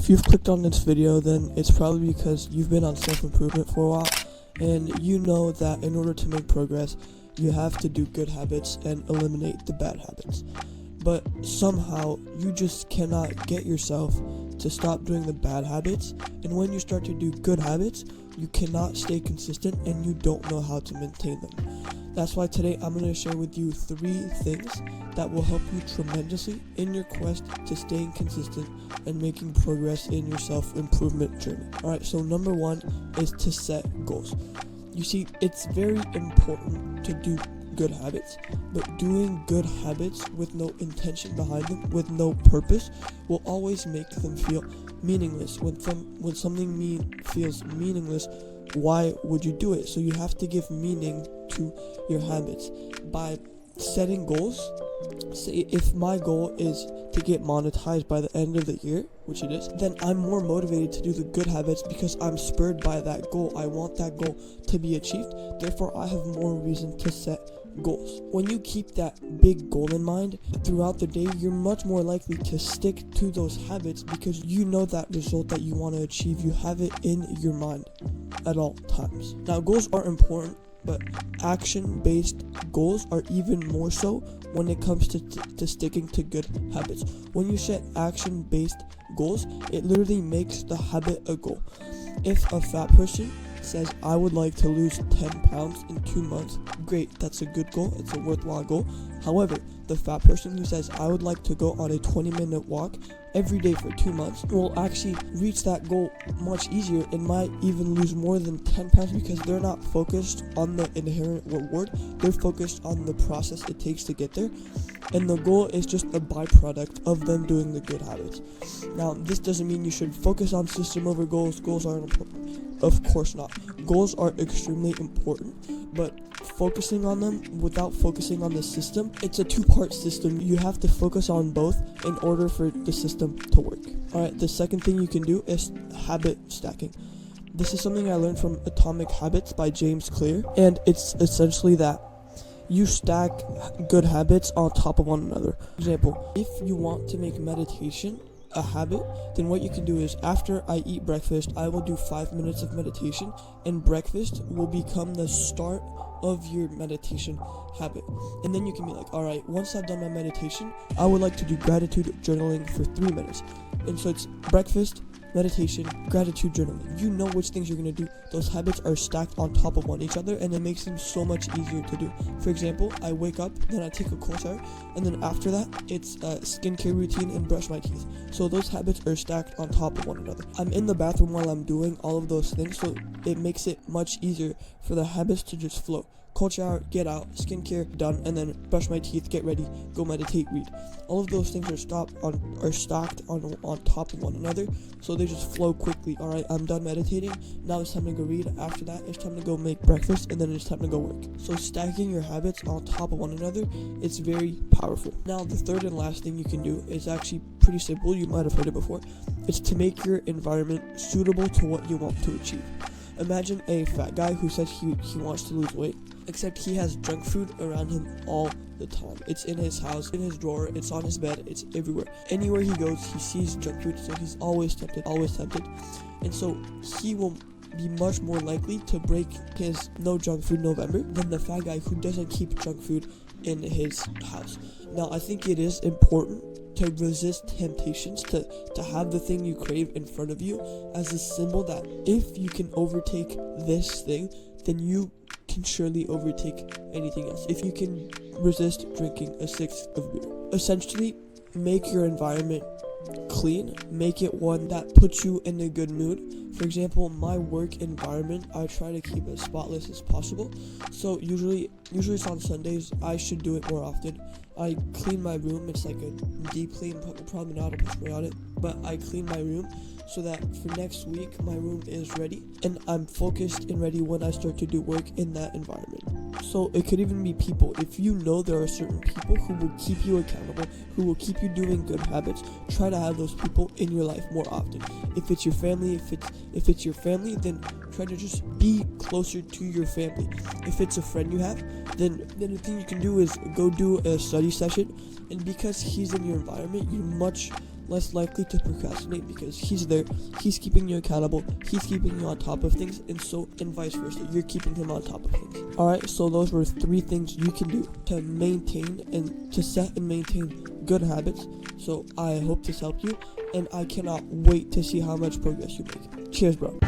If you've clicked on this video, then it's probably because you've been on self-improvement for a while, and you know that in order to make progress, you have to do good habits and eliminate the bad habits. But somehow, you just cannot get yourself to stop doing the bad habits, and when you start to do good habits, you cannot stay consistent and you don't know how to maintain them. That's why today I'm going to share with you 3 things that will help you tremendously in your quest to staying consistent and making progress in your self-improvement journey. Alright, so number 1 is to set goals. You see, it's very important to do good habits, but doing good habits with no intention behind them, with no purpose, will always make them feel meaningless. When something feels meaningless, why would you do it? So you have to give meaning to your habits by setting goals. Say if my goal is to get monetized by the end of the year, which it is, then I'm more motivated to do the good habits because I'm spurred by that goal. I want that goal to be achieved. Therefore, I have more reason to set goals. When you keep that big goal in mind throughout the day, you're much more likely to stick to those habits because you know that result that you want to achieve. You have it in your mind at all times. Now, goals are important, but action-based goals are even more so when it comes to sticking to good habits. When you set action-based goals, it literally makes the habit a goal. If a fat person says, I would like to lose 10 pounds in 2 months, great, that's a good goal, it's a worthwhile goal. However, the fat person who says, I would like to go on a 20-minute walk every day for 2 months will actually reach that goal much easier and might even lose more than 10 pounds because they're not focused on the inherent reward, they're focused on the process it takes to get there, and the goal is just a byproduct of them doing the good habits. Now, this doesn't mean you should focus on system over goals. Goals aren't important. Of course not. Goals are extremely important, but focusing on them without focusing on the system, it's a 2-part system. You have to focus on both in order for the system to work. Alright, the second thing you can do is habit stacking. This is something I learned from Atomic Habits by James Clear, and it's essentially that you stack good habits on top of one another. For example, if you want to make meditation a habit, then what you can do is after I eat breakfast, I will do 5 minutes of meditation, and breakfast will become the start of your meditation habit. And then you can be like, alright, once I've done my meditation, I would like to do gratitude journaling for 3 minutes. And so it's breakfast, meditation, gratitude journaling. You know which things you're going to do. Those habits are stacked on top of one each other, and it makes them so much easier to do. For example, I wake up, then I take a cold shower, and then after that, it's a skincare routine and brush my teeth. So those habits are stacked on top of one another. I'm in the bathroom while I'm doing all of those things, so it makes it much easier for the habits to just flow. Cold shower, get out, skincare, done, and then brush my teeth, get ready, go meditate, read. All of those things are stacked on top of one another, so they just flow quickly. Alright, I'm done meditating, now it's time to go read. After that, it's time to go make breakfast, and then it's time to go work. So stacking your habits on top of one another, it's very powerful. Now, the third and last thing you can do is actually pretty simple. You might have heard it before. It's to make your environment suitable to what you want to achieve. Imagine a fat guy who says he wants to lose weight, except he has junk food around him all the time. It's in his house, in his drawer, it's on his bed, it's everywhere. Anywhere he goes, he sees junk food, so he's always tempted. And so he will be much more likely to break his no junk food November than the fat guy who doesn't keep junk food in his house. Now, I think it is important to resist temptations, to have the thing you crave in front of you as a symbol that if you can overtake this thing, then you can surely overtake anything else. If you can resist drinking a 6th of beer. Essentially, make your environment clean, make it one that puts you in a good mood. For example, my work environment, I try to keep it spotless as possible. So usually it's on Sundays. I should do it more often. I clean my room. It's like a deep clean, probably not a put spray on it, but I clean my room so that for next week my room is ready and I'm focused and ready when I start to do work in that environment. So it could even be people. If you know there are certain people who will keep you accountable, who will keep you doing good habits, try to have those people in your life more often. If it's your family, if it's your family, then try to just be closer to your family. If it's a friend you have, then the thing you can do is go do a study session, and because he's in your environment, you're much less likely to procrastinate because he's there, he's keeping you accountable, he's keeping you on top of things, and vice versa, you're keeping him on top of things. Alright, so those were 3 things you can do to maintain and to set and maintain good habits. So I hope this helped you, and I cannot wait to see how much progress you make. Cheers, bro.